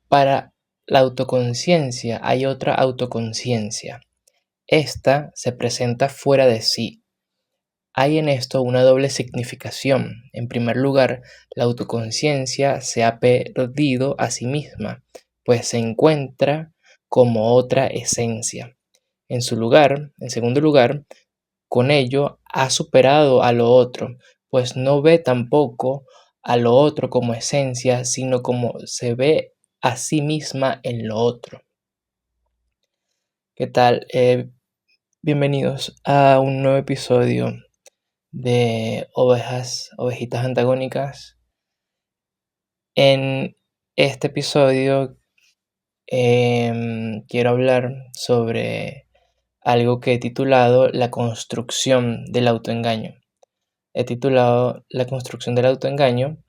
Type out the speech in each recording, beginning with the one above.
Para la autoconciencia hay otra autoconciencia. Esta se presenta fuera de sí. Hay en esto una doble significación. En primer lugar, la autoconciencia se ha perdido a sí misma, pues se encuentra como otra esencia. En segundo lugar, con ello ha superado a lo otro, pues no ve tampoco a lo otro como esencia, sino como se ve a sí misma en lo otro. ¿Qué tal? Bienvenidos a un nuevo episodio de Ovejitas Antagónicas. En este episodio quiero hablar sobre algo que he titulado La construcción del autoengaño. He titulado La construcción del autoengaño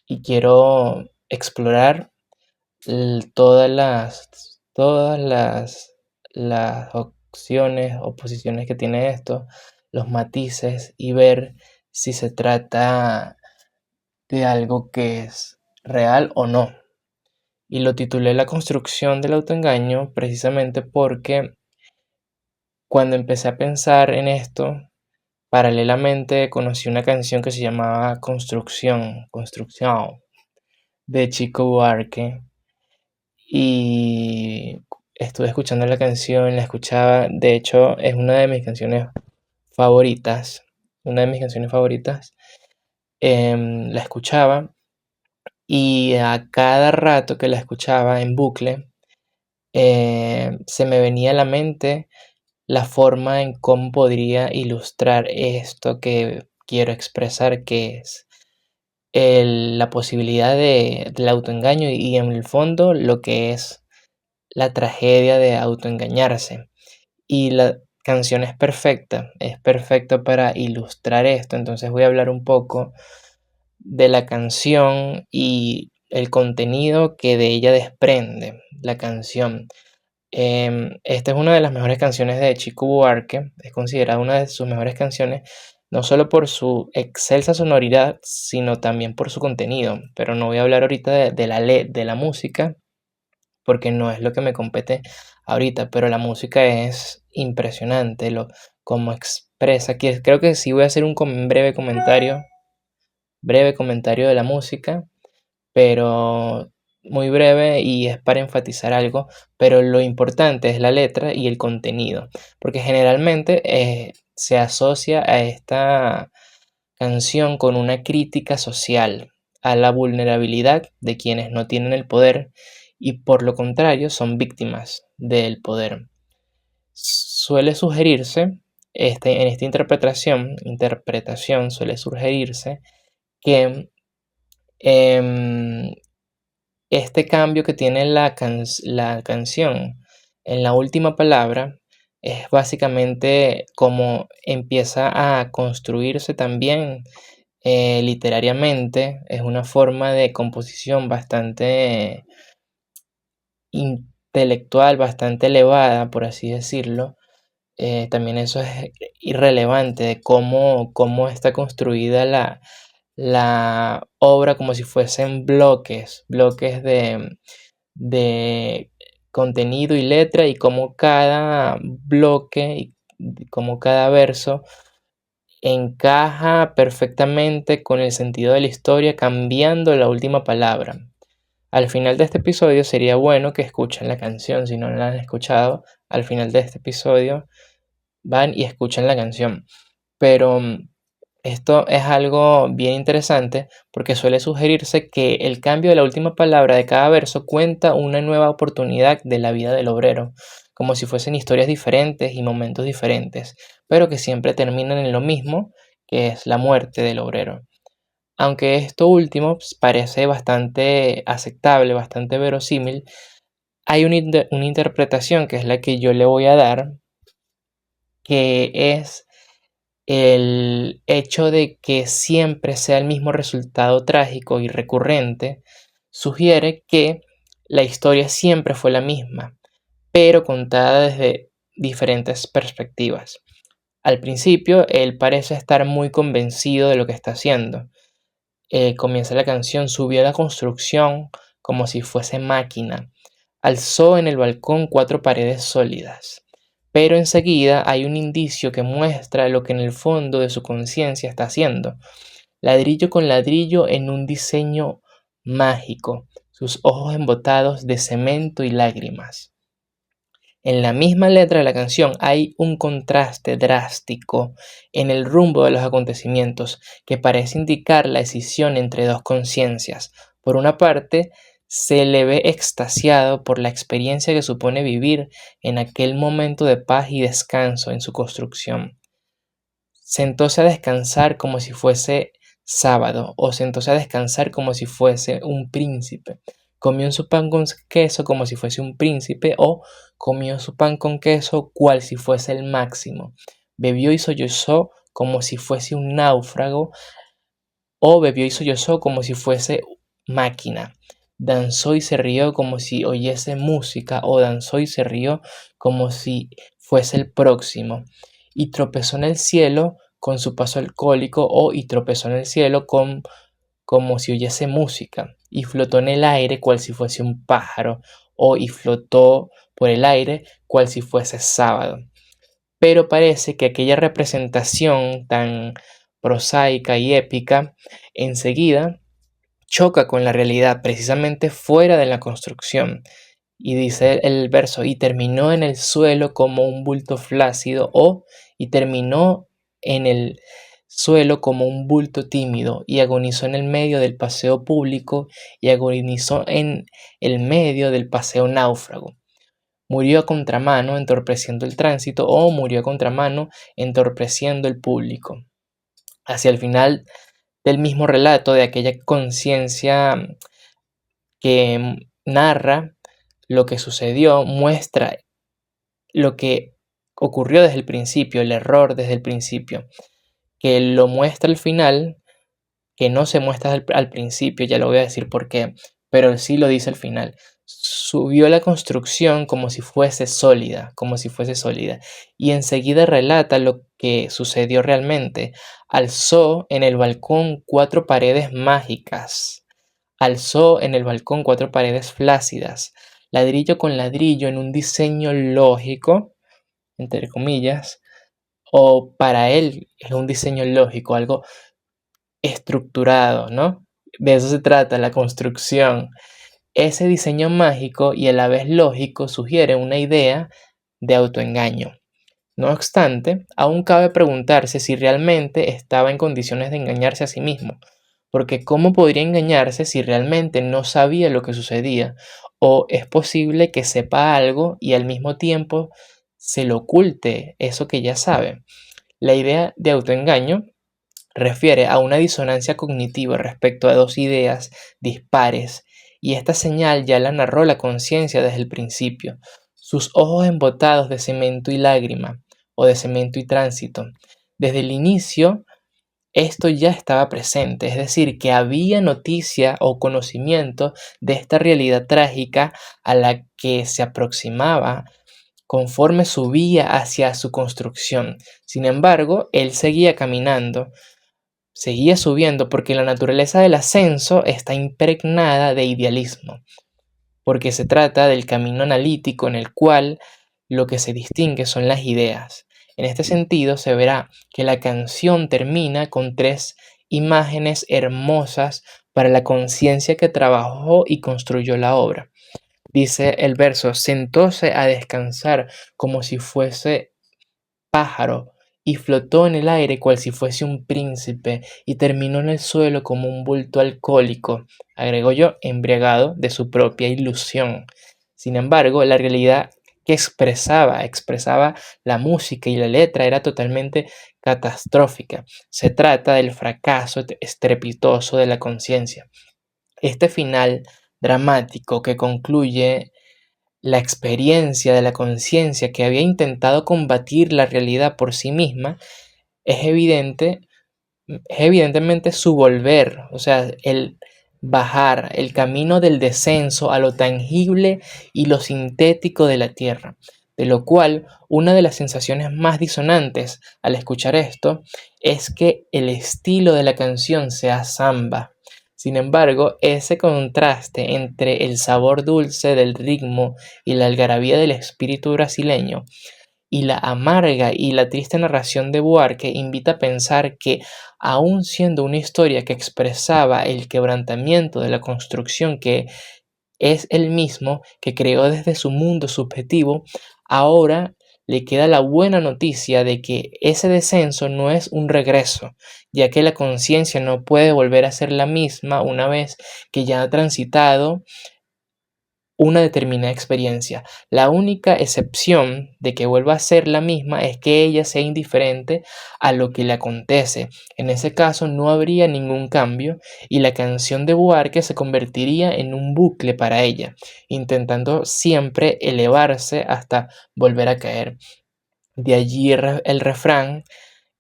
y quiero explorar todas las opciones o posiciones que tiene esto, los matices y ver si se trata de algo que es real o no. Y lo titulé La construcción del autoengaño precisamente porque cuando empecé a pensar en esto, paralelamente conocí una canción que se llamaba Construcción, de Chico Buarque. Y estuve escuchando la canción, la escuchaba, de hecho es una de mis canciones favoritas, la escuchaba y a cada rato que la escuchaba en bucle, se me venía a la mente la forma en cómo podría ilustrar esto que quiero expresar, que es la posibilidad del autoengaño y en el fondo lo que es la tragedia de autoengañarse. Y la canción es perfecta para ilustrar esto. Entonces voy a hablar un poco de la canción y el contenido que de ella desprende la canción. Esta es una de las mejores canciones de Chico Buarque, es considerada una de sus mejores canciones, no solo por su excelsa sonoridad, sino también por su contenido. Pero no voy a hablar ahorita de la música, porque no es lo que me compete ahorita, pero la música es impresionante, como expresa. Creo que sí voy a hacer un breve comentario de la música, pero muy breve y es para enfatizar algo, pero lo importante es la letra y el contenido, porque generalmente se asocia a esta canción con una crítica social, a la vulnerabilidad de quienes no tienen el poder y por lo contrario son víctimas del poder. Suele sugerirse, en esta interpretación suele sugerirse que em, este cambio que tiene la canción en la última palabra es básicamente como empieza a construirse también literariamente. Es una forma de composición bastante intelectual, bastante elevada, por así decirlo. También eso es irrelevante de cómo está construida la obra, como si fuesen bloques de contenido y letra, y cómo cada bloque y cómo cada verso encaja perfectamente con el sentido de la historia, cambiando la última palabra. Al final de este episodio sería bueno que escuchen la canción. Si no la han escuchado, al final de este episodio van y escuchan la canción. Pero esto es algo bien interesante porque suele sugerirse que el cambio de la última palabra de cada verso cuenta una nueva oportunidad de la vida del obrero. como si fuesen historias diferentes y momentos diferentes, pero que siempre terminan en lo mismo, que es la muerte del obrero. Aunque esto último pues, parece bastante aceptable, bastante verosímil, hay una interpretación que es la que yo le voy a dar, que es el hecho de que siempre sea el mismo resultado trágico y recurrente, sugiere que la historia siempre fue la misma, pero contada desde diferentes perspectivas. Al principio, él parece estar muy convencido de lo que está haciendo. Comienza la canción, subió a la construcción como si fuese máquina. Alzó en el balcón 4 paredes sólidas. Pero enseguida hay un indicio que muestra lo que en el fondo de su conciencia está haciendo. Ladrillo con ladrillo en un diseño mágico, sus ojos embotados de cemento y lágrimas. En la misma letra de la canción hay un contraste drástico en el rumbo de los acontecimientos que parece indicar la escisión entre dos conciencias. Por una parte, se le ve extasiado por la experiencia que supone vivir en aquel momento de paz y descanso en su construcción. Sentóse a descansar como si fuese sábado, o sentóse a descansar como si fuese un príncipe. Comió su pan con queso como si fuese un príncipe, o comió su pan con queso cual si fuese el máximo. Bebió y sollozó como si fuese un náufrago, o bebió y sollozó como si fuese máquina. Danzó y se rió como si oyese música, o danzó y se rió como si fuese el próximo. Y tropezó en el cielo con su paso alcohólico, y tropezó en el cielo como si oyese música. Y flotó en el aire cual si fuese un pájaro, y flotó por el aire cual si fuese sábado. Pero parece que aquella representación tan prosaica y épica enseguida choca con la realidad, precisamente fuera de la construcción. Y dice el verso, y terminó en el suelo como un bulto flácido, y terminó en el suelo como un bulto tímido, y agonizó en el medio del paseo público, y agonizó en el medio del paseo náufrago. Murió a contramano entorpeciendo el tránsito, o murió a contramano entorpeciendo el público. Hacia el final del mismo relato, de aquella conciencia que narra lo que sucedió, muestra lo que ocurrió desde el principio, el error desde el principio, que lo muestra al final, que no se muestra al principio, ya lo voy a decir por qué, pero sí lo dice al final. Subió la construcción como si fuese sólida, y enseguida relata lo que sucedió realmente. Alzó en el balcón 4 paredes mágicas, alzó en el balcón 4 paredes flácidas, ladrillo con ladrillo en un diseño lógico, entre comillas, o para él es un diseño lógico, algo estructurado, ¿no? De eso se trata la construcción. Ese diseño mágico y a la vez lógico sugiere una idea de autoengaño. No obstante, aún cabe preguntarse si realmente estaba en condiciones de engañarse a sí mismo, porque ¿cómo podría engañarse si realmente no sabía lo que sucedía? ¿O es posible que sepa algo y al mismo tiempo se lo oculte eso que ya sabe? La idea de autoengaño refiere a una disonancia cognitiva respecto a dos ideas dispares, y esta señal ya la narró la conciencia desde el principio. Sus ojos embotados de cemento y lágrima, o de cemento y tránsito. Desde el inicio, esto ya estaba presente, es decir, que había noticia o conocimiento de esta realidad trágica a la que se aproximaba conforme subía hacia su construcción. Sin embargo, él seguía caminando, seguía subiendo, porque la naturaleza del ascenso está impregnada de idealismo, porque se trata del camino analítico en el cual lo que se distingue son las ideas. En este sentido, se verá que la canción termina con 3 imágenes hermosas para la conciencia que trabajó y construyó la obra. Dice el verso, sentóse a descansar como si fuese pájaro, y flotó en el aire cual si fuese un príncipe, y terminó en el suelo como un bulto alcohólico, agregó yo, embriagado de su propia ilusión. Sin embargo, la realidad que expresaba la música y la letra era totalmente catastrófica. Se trata del fracaso estrepitoso de la conciencia. Este final dramático que concluye la experiencia de la conciencia que había intentado combatir la realidad por sí misma es evidente es evidentemente su volver, o sea, el bajar, el camino del descenso a lo tangible y lo sintético de la tierra, de lo cual una de las sensaciones más disonantes al escuchar esto es que el estilo de la canción sea samba. Sin embargo, ese contraste entre el sabor dulce del ritmo y la algarabía del espíritu brasileño y la amarga y la triste narración de Buarque invita a pensar que, aun siendo una historia que expresaba el quebrantamiento de la construcción que es el mismo, que creó desde su mundo subjetivo, ahora le queda la buena noticia de que ese descenso no es un regreso, ya que la conciencia no puede volver a ser la misma una vez que ya ha transitado una determinada experiencia. La única excepción de que vuelva a ser la misma es que ella sea indiferente a lo que le acontece. En ese caso no habría ningún cambio y la canción de Buarque se convertiría en un bucle para ella, intentando siempre elevarse hasta volver a caer. De allí el refrán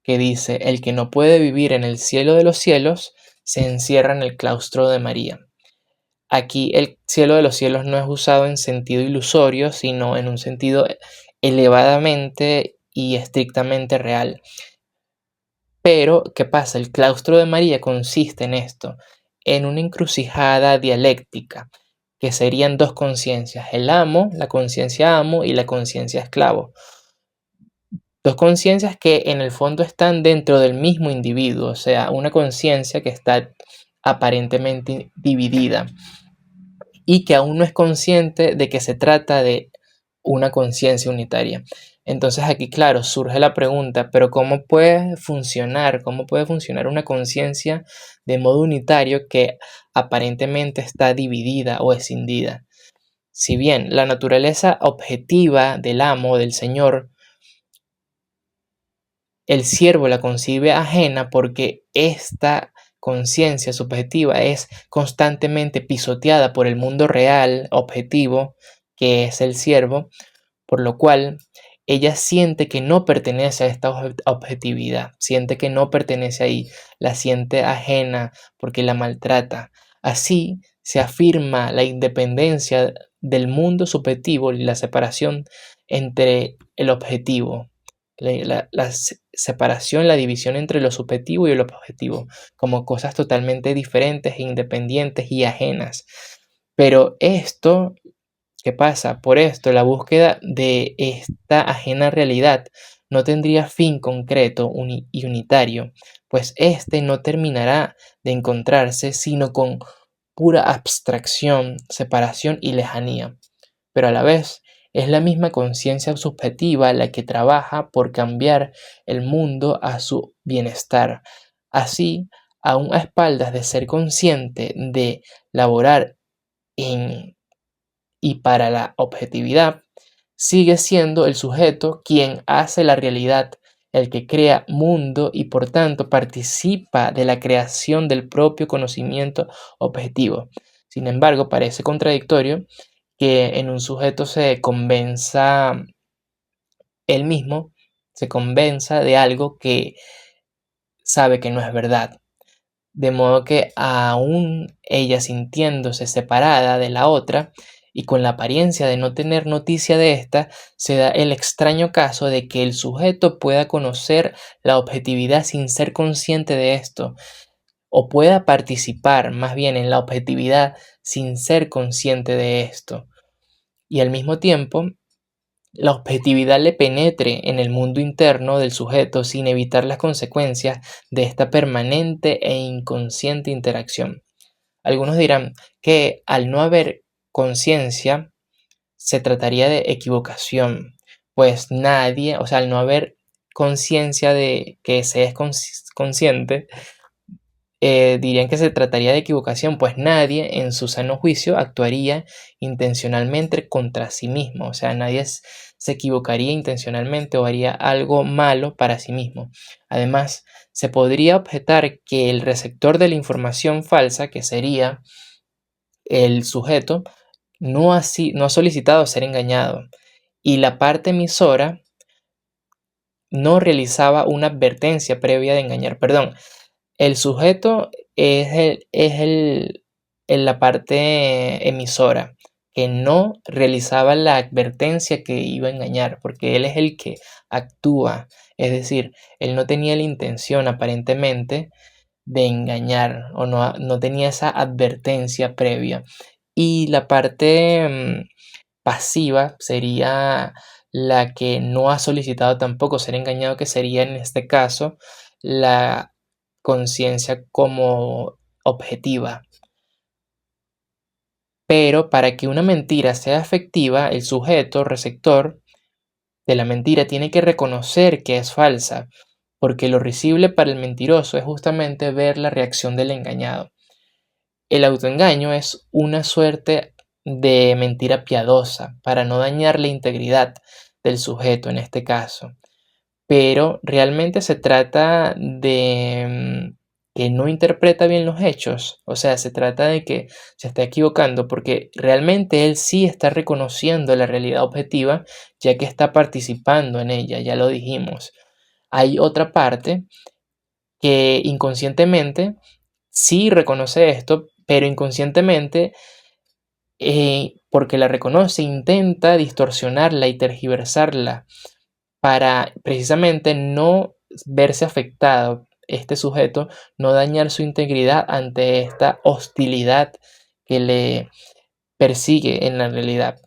que dice: el que no puede vivir en el cielo de los cielos, se encierra en el claustro de María. Aquí el cielo de los cielos no es usado en sentido ilusorio, sino en un sentido elevadamente y estrictamente real. Pero, ¿qué pasa? El claustro de María consiste en esto, en una encrucijada dialéctica, que serían dos conciencias, el amo, la conciencia amo y la conciencia esclavo. Dos conciencias que en el fondo están dentro del mismo individuo, o sea, una conciencia que está aparentemente dividida y que aún no es consciente de que se trata de una conciencia unitaria. Entonces aquí, claro, surge la pregunta, pero ¿cómo puede funcionar? ¿Cómo puede funcionar una conciencia de modo unitario que aparentemente está dividida o escindida? Si bien la naturaleza objetiva del amo, del señor, el siervo la concibe ajena porque esta conciencia subjetiva es constantemente pisoteada por el mundo real, objetivo, que es el siervo, por lo cual ella siente que no pertenece a esta objetividad, siente que no pertenece ahí, la siente ajena porque la maltrata. Así se afirma la independencia del mundo subjetivo y la separación entre el objetivo, la separación, la división entre lo subjetivo y lo objetivo, como cosas totalmente diferentes, independientes y ajenas. Pero esto, ¿qué pasa? Por esto, la búsqueda de esta ajena realidad no tendría fin concreto y unitario, pues éste no terminará de encontrarse sino con pura abstracción, separación y lejanía. Pero a la vez es la misma conciencia subjetiva la que trabaja por cambiar el mundo a su bienestar. Así, aun a espaldas de ser consciente de laborar en y para la objetividad, sigue siendo el sujeto quien hace la realidad, el que crea mundo y por tanto participa de la creación del propio conocimiento objetivo. Sin embargo, parece contradictorio que en un sujeto se convenza él mismo, se convenza de algo que sabe que no es verdad. De modo que aún ella sintiéndose separada de la otra y con la apariencia de no tener noticia de ésta, se da el extraño caso de que el sujeto pueda conocer la objetividad sin ser consciente de esto, o pueda participar más bien en la objetividad sin ser consciente de esto. Y al mismo tiempo, la objetividad le penetre en el mundo interno del sujeto sin evitar las consecuencias de esta permanente e inconsciente interacción. Algunos dirán que al no haber conciencia se trataría de equivocación, pues nadie, o sea, al no haber conciencia de que se es consciente, dirían que se trataría de equivocación, pues nadie en su sano juicio actuaría intencionalmente contra sí mismo. O sea, nadie se equivocaría intencionalmente o haría algo malo para sí mismo. Además, se podría objetar que el receptor de la información falsa, que sería el sujeto, no ha solicitado ser engañado y la parte emisora no realizaba una advertencia previa de engañar. Perdón, el sujeto es la parte emisora que no realizaba la advertencia que iba a engañar, porque él es el que actúa. Es decir, él no tenía la intención aparentemente de engañar o no tenía esa advertencia previa. Y la parte pasiva sería la que no ha solicitado tampoco ser engañado, que sería en este caso la conciencia como objetiva. Pero para que una mentira sea efectiva, el sujeto receptor de la mentira tiene que reconocer que es falsa, porque lo risible para el mentiroso es justamente ver la reacción del engañado. El autoengaño es una suerte de mentira piadosa para no dañar la integridad del sujeto en este caso, pero realmente se trata de que no interpreta bien los hechos, o sea, se trata de que se está equivocando porque realmente él sí está reconociendo la realidad objetiva ya que está participando en ella, ya lo dijimos. Hay otra parte que inconscientemente sí reconoce esto, pero inconscientemente, porque la reconoce, intenta distorsionarla y tergiversarla para precisamente no verse afectado este sujeto, no dañar su integridad ante esta hostilidad que le persigue en la realidad.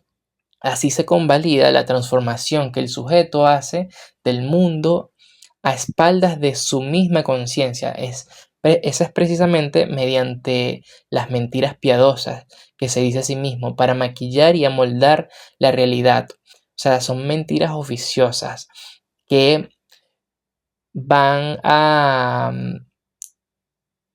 Así se convalida la transformación que el sujeto hace del mundo a espaldas de su misma conciencia. Esa es precisamente mediante las mentiras piadosas que se dice a sí mismo para maquillar y amoldar la realidad. O sea, son mentiras oficiosas que van a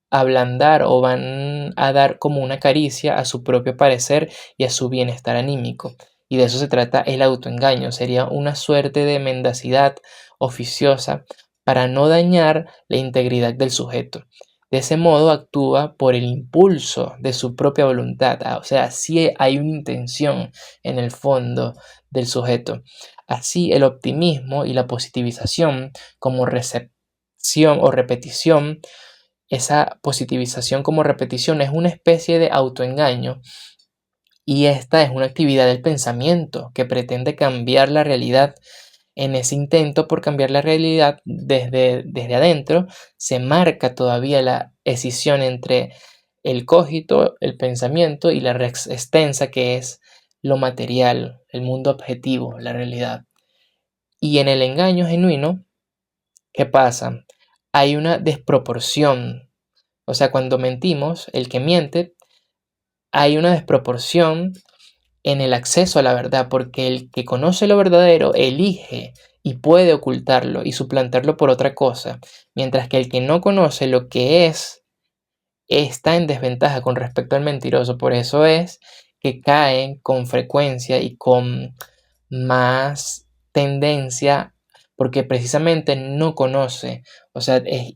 ablandar o van a dar como una caricia a su propio parecer y a su bienestar anímico. Y de eso se trata el autoengaño. Sería una suerte de mendacidad oficiosa para no dañar la integridad del sujeto. De ese modo actúa por el impulso de su propia voluntad. O sea, sí hay una intención en el fondo del sujeto. Así el optimismo y la positivización como recepción o repetición, esa positivización como repetición es una especie de autoengaño y esta es una actividad del pensamiento que pretende cambiar la realidad. En ese intento por cambiar la realidad desde adentro se marca todavía la escisión entre el cogito, el pensamiento y la res extensa que es lo material, el mundo objetivo, la realidad. Y en el engaño genuino, ¿qué pasa? Hay una desproporción. O sea, cuando mentimos, el que miente, hay una desproporción en el acceso a la verdad, porque el que conoce lo verdadero elige y puede ocultarlo y suplantarlo por otra cosa, mientras que el que no conoce lo que es está en desventaja con respecto al mentiroso. Por eso es que caen con frecuencia y con más tendencia, porque precisamente no conoce, o sea, es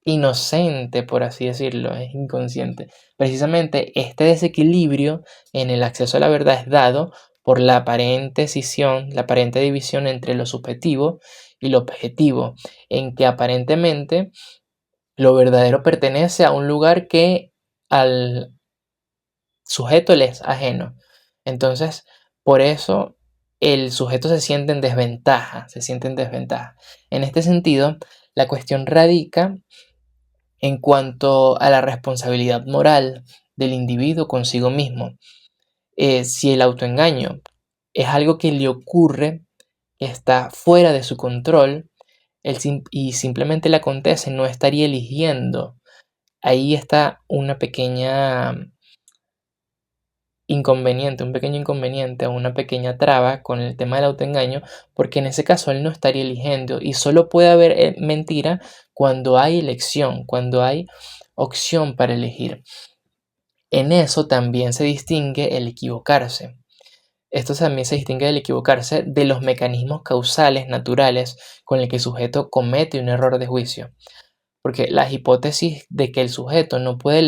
inocente, por así decirlo, es inconsciente. Precisamente este desequilibrio en el acceso a la verdad es dado por la aparente escisión, la aparente división entre lo subjetivo y lo objetivo, en que aparentemente lo verdadero pertenece a un lugar que al sujeto le es ajeno. Entonces, por eso el sujeto se siente en desventaja, se siente en desventaja. En este sentido, la cuestión radica en cuanto a la responsabilidad moral del individuo consigo mismo. Si el autoengaño es algo que le ocurre, que está fuera de su control, y simplemente le acontece, no estaría eligiendo. Ahí está una pequeña inconveniente, un pequeño inconveniente o una pequeña traba con el tema del autoengaño, porque en ese caso él no estaría eligiendo y solo puede haber mentira cuando hay elección, cuando hay opción para elegir. En eso también se distingue el equivocarse. Esto también se distingue del equivocarse de los mecanismos causales naturales con el que el sujeto comete un error de juicio. Porque la hipótesis de que el sujeto mm, no puede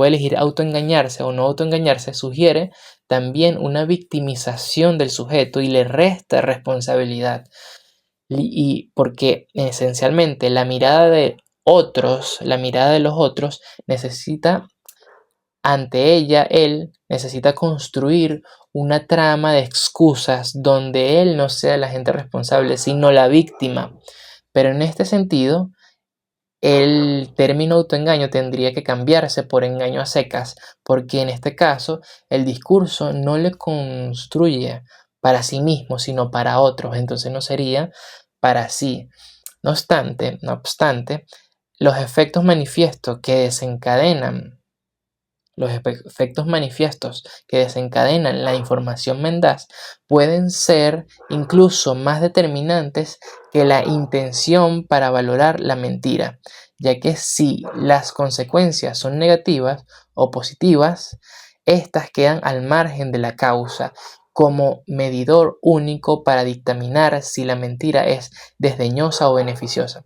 elegir autoengañarse o no autoengañarse, sugiere también una victimización del sujeto y le resta responsabilidad. Y porque esencialmente la mirada de otros, la mirada de los otros, necesita, ante ella, él necesita construir una trama de excusas donde él no sea el agente responsable, sino la víctima. Pero en este sentido, el término autoengaño tendría que cambiarse por engaño a secas, porque en este caso el discurso no le construye para sí mismo, sino para otros, entonces no sería para sí. No obstante, los efectos manifiestos que desencadenan los efectos manifiestos que desencadenan la información mendaz pueden ser incluso más determinantes que la intención para valorar la mentira, ya que si las consecuencias son negativas o positivas, estas quedan al margen de la causa como medidor único para dictaminar si la mentira es desdeñosa o beneficiosa.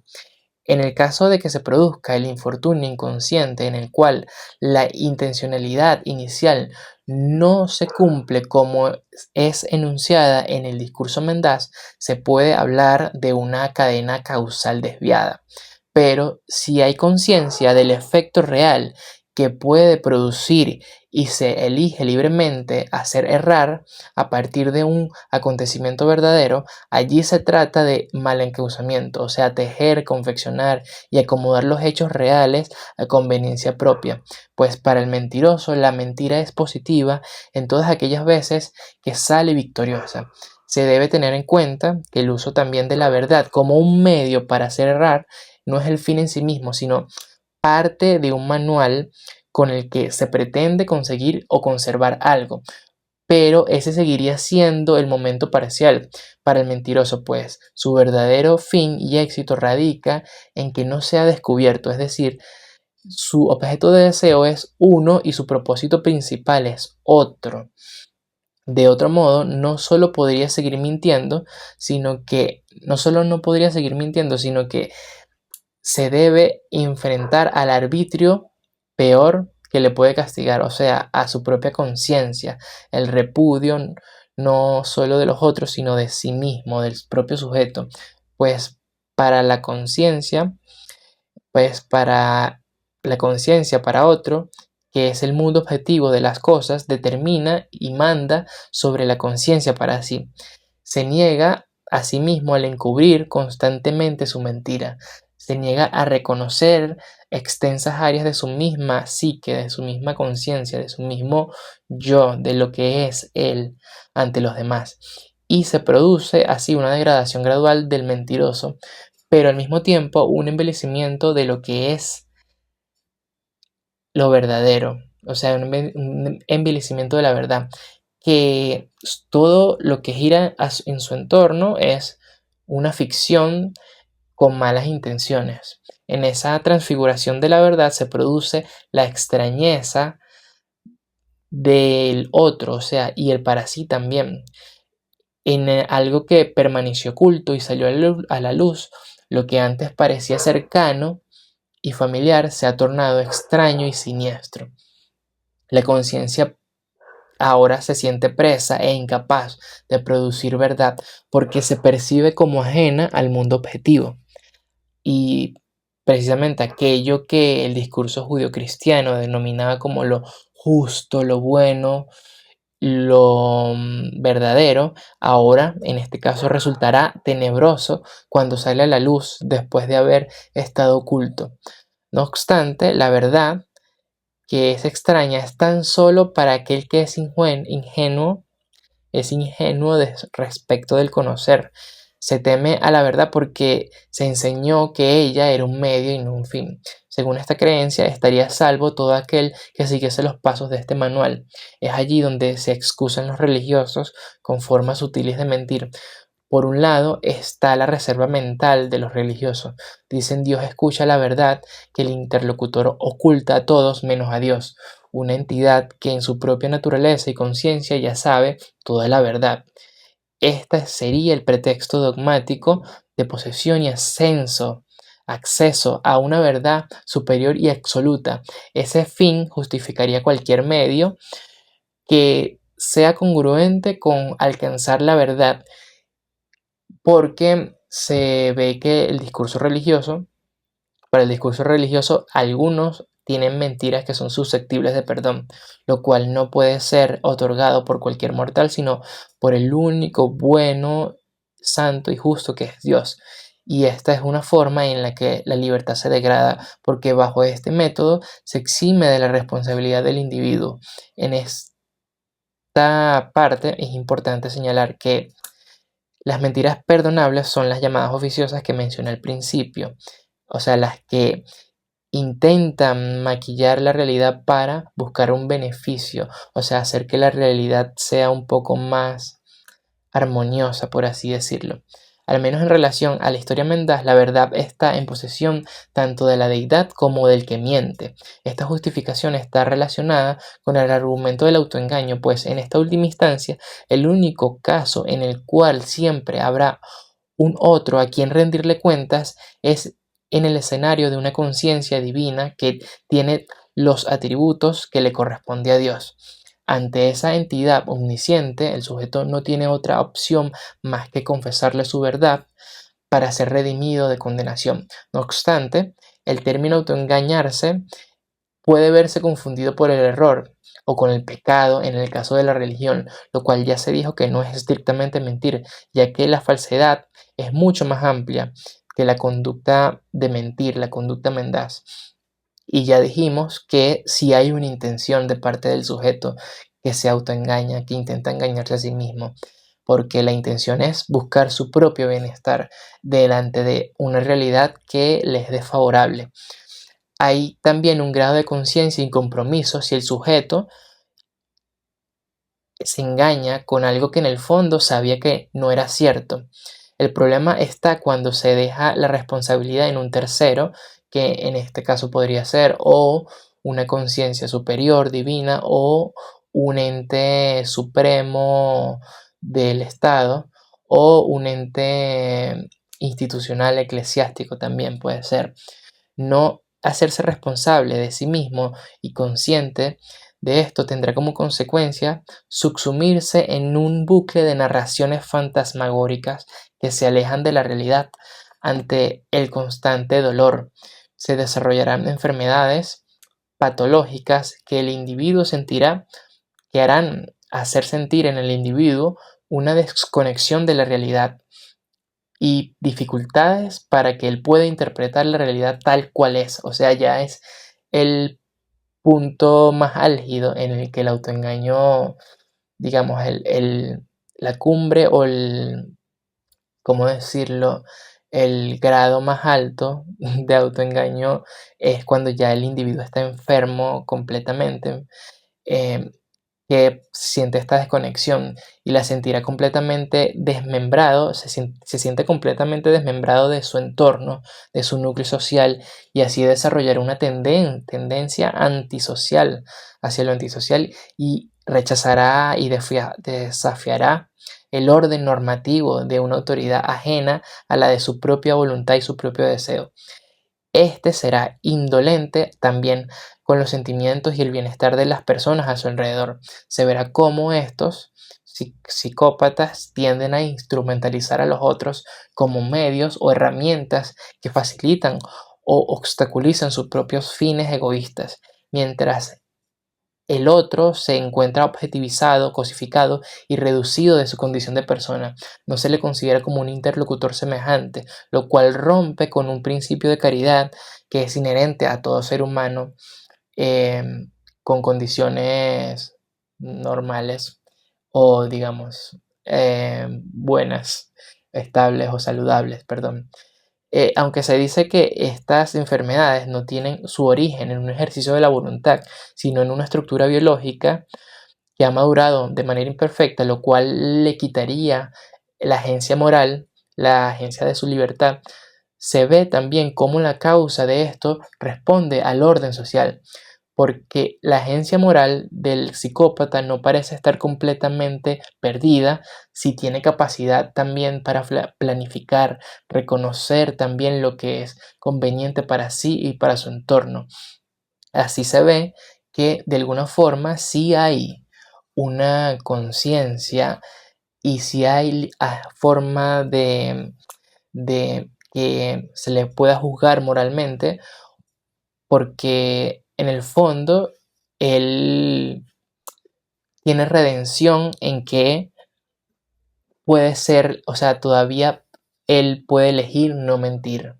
En el caso de que se produzca el infortunio inconsciente en el cual la intencionalidad inicial no se cumple como es enunciada en el discurso mendaz, se puede hablar de una cadena causal desviada. Pero si hay conciencia del efecto real que puede producir y se elige libremente hacer errar a partir de un acontecimiento verdadero, allí se trata de malencausamiento, o sea, tejer, confeccionar y acomodar los hechos reales a conveniencia propia. Pues para el mentiroso la mentira es positiva en todas aquellas veces que sale victoriosa. Se debe tener en cuenta que el uso también de la verdad como un medio para hacer errar no es el fin en sí mismo, sino parte de un manual con el que se pretende conseguir o conservar algo, pero ese seguiría siendo el momento parcial para el mentiroso, pues su verdadero fin y éxito radica en que no sea descubierto, es decir, su objeto de deseo es uno y su propósito principal es otro. De otro modo, no solo podría seguir mintiendo, sino que no solo no podría seguir mintiendo, sino que se debe enfrentar al arbitrio peor que le puede castigar, o sea, a su propia conciencia, el repudio no solo de los otros, sino de sí mismo, del propio sujeto. Pues para la conciencia, para otro, que es el mundo objetivo de las cosas, determina y manda sobre la conciencia para sí. Se niega a sí mismo al encubrir constantemente su mentira. Se niega a reconocer extensas áreas de su misma psique, de su misma conciencia, de su mismo yo, de lo que es él ante los demás. Y se produce así una degradación gradual del mentiroso, pero al mismo tiempo un embellecimiento de lo que es lo verdadero, o sea, un embellecimiento de la verdad, que todo lo que gira en su entorno es una ficción con malas intenciones. En esa transfiguración de la verdad se produce la extrañeza del otro, o sea, y el para sí también. En algo que permaneció oculto y salió a la luz, lo que antes parecía cercano y familiar se ha tornado extraño y siniestro. La conciencia ahora se siente presa e incapaz de producir verdad porque se percibe como ajena al mundo objetivo. Y precisamente aquello que el discurso judio-cristiano denominaba como lo justo, lo bueno, lo verdadero, ahora en este caso resultará tenebroso cuando sale a la luz después de haber estado oculto. No obstante, la verdad que es extraña es tan solo para aquel que es ingenuo respecto del conocer. Se teme a la verdad porque se enseñó que ella era un medio y no un fin. Según esta creencia, estaría a salvo todo aquel que siguiese los pasos de este manual. Es allí donde se excusan los religiosos con formas sutiles de mentir, Por un lado está la reserva mental de los religiosos. Dicen Dios escucha la verdad que el interlocutor oculta a todos menos a Dios, una entidad que en su propia naturaleza y conciencia ya sabe toda la verdad. Este sería el pretexto dogmático de posesión y acceso a una verdad superior y absoluta. Ese fin justificaría cualquier medio que sea congruente con alcanzar la verdad, porque se ve que para el discurso religioso, algunos tienen mentiras que son susceptibles de perdón, lo cual no puede ser otorgado por cualquier mortal, sino por el único bueno, santo y justo que es Dios. Y esta es una forma en la que la libertad se degrada, porque bajo este método se exime de la responsabilidad del individuo. En esta parte es importante señalar que las mentiras perdonables son las llamadas oficiosas que mencioné al principio, o sea, las que intentan maquillar la realidad para buscar un beneficio, o sea, hacer que la realidad sea un poco más armoniosa, por así decirlo. Al menos en relación a la historia mendaz, la verdad está en posesión tanto de la deidad como del que miente. Esta justificación está relacionada con el argumento del autoengaño, pues en esta última instancia, el único caso en el cual siempre habrá un otro a quien rendirle cuentas es en el escenario de una conciencia divina que tiene los atributos que le corresponde a Dios. Ante esa entidad omnisciente, el sujeto no tiene otra opción más que confesarle su verdad para ser redimido de condenación. No obstante, el término autoengañarse puede verse confundido por el error o con el pecado en el caso de la religión, lo cual ya se dijo que no es estrictamente mentir, ya que la falsedad es mucho más amplia que la conducta de mentir, la conducta mendaz. Y ya dijimos que si hay una intención de parte del sujeto que se autoengaña, que intenta engañarse a sí mismo, porque la intención es buscar su propio bienestar delante de una realidad que les es desfavorable. Hay también un grado de conciencia y compromiso si el sujeto se engaña con algo que en el fondo sabía que no era cierto. El problema está cuando se deja la responsabilidad en un tercero, que en este caso podría ser o una conciencia superior, divina, o un ente supremo del Estado, o un ente institucional eclesiástico también puede ser. No hacerse responsable de sí mismo y consciente de esto tendrá como consecuencia subsumirse en un bucle de narraciones fantasmagóricas que se alejan de la realidad. Ante el constante dolor se desarrollarán enfermedades patológicas que el individuo sentirá, que harán hacer sentir en el individuo una desconexión de la realidad y dificultades para que él pueda interpretar la realidad tal cual es. O sea, ya es el punto más álgido en el que el autoengaño, digamos, la cumbre o ¿cómo decirlo? El grado más alto de autoengaño es cuando ya el individuo está enfermo completamente. eh, que siente esta desconexión y la sentirá completamente desmembrado, se siente completamente desmembrado de su entorno, de su núcleo social, y así desarrollará una tendencia antisocial hacia lo antisocial y rechazará y desafiará el orden normativo de una autoridad ajena a la de su propia voluntad y su propio deseo. Este será indolente también con los sentimientos y el bienestar de las personas a su alrededor. Se verá cómo estos psicópatas tienden a instrumentalizar a los otros como medios o herramientas que facilitan o obstaculizan sus propios fines egoístas, mientras el otro se encuentra objetivizado, cosificado y reducido de su condición de persona. No se le considera como un interlocutor semejante, lo cual rompe con un principio de caridad que es inherente a todo ser humano eh, con condiciones normales o, digamos, buenas, estables o saludables, perdón. Aunque se dice que estas enfermedades no tienen su origen en un ejercicio de la voluntad, sino en una estructura biológica que ha madurado de manera imperfecta, lo cual le quitaría la agencia moral, la agencia de su libertad, se ve también cómo la causa de esto responde al orden social, porque la agencia moral del psicópata no parece estar completamente perdida si tiene capacidad también para planificar, reconocer también lo que es conveniente para sí y para su entorno. Así se ve que de alguna forma sí hay una conciencia y sí hay forma de que se le pueda juzgar moralmente, porque en el fondo él tiene redención en que puede ser, o sea, todavía él puede elegir no mentir.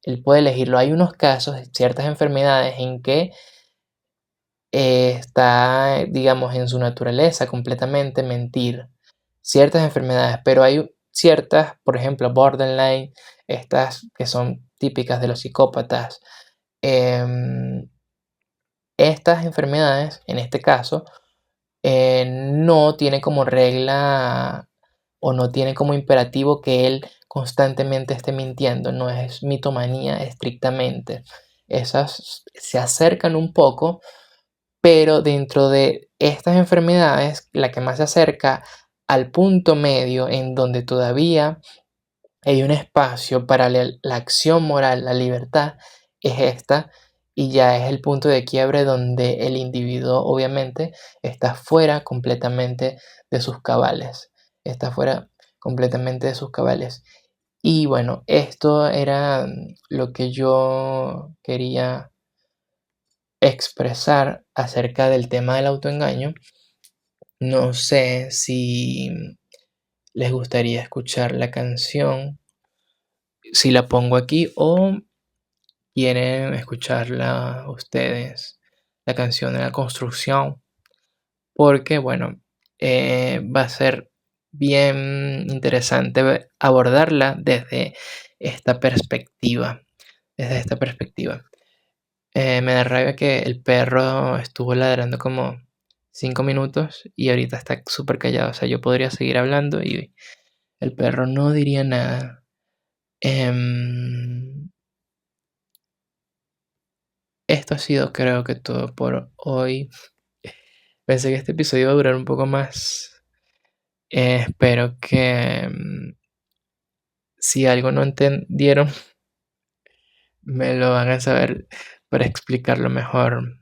Él puede elegirlo. Hay unos casos, ciertas enfermedades en que está, digamos, en su naturaleza completamente mentir. Ciertas enfermedades, pero hay ciertas, por ejemplo, borderline, estas que son típicas de los psicópatas. em, Estas enfermedades, en este caso, no tiene como regla o no tiene como imperativo que él constantemente esté mintiendo, no es mitomanía estrictamente. Esas se acercan un poco, pero dentro de estas enfermedades, la que más se acerca al punto medio en donde todavía hay un espacio para la acción moral, la libertad, es esta, y ya es el punto de quiebre donde el individuo obviamente está fuera completamente de sus cabales, está fuera completamente de sus cabales. Y bueno, esto era lo que yo quería expresar acerca del tema del autoengaño. No sé si les gustaría escuchar la canción, si la pongo aquí, o quieren escucharla ustedes, la canción de la construcción, porque bueno, va a ser bien interesante abordarla desde esta perspectiva, desde esta perspectiva. Me da rabia que el perro estuvo ladrando como 5 minutos y ahorita está súper callado. O sea, yo podría seguir hablando y el perro no diría nada. Esto ha sido, creo que todo por hoy. Pensé que este episodio iba a durar un poco más. Espero que si algo no entendieron, me lo hagan saber para explicarlo mejor.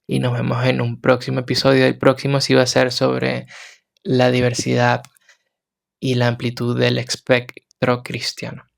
Y nos vemos en un próximo episodio. El próximo sí va a ser sobre la diversidad y la amplitud del espectro cristiano.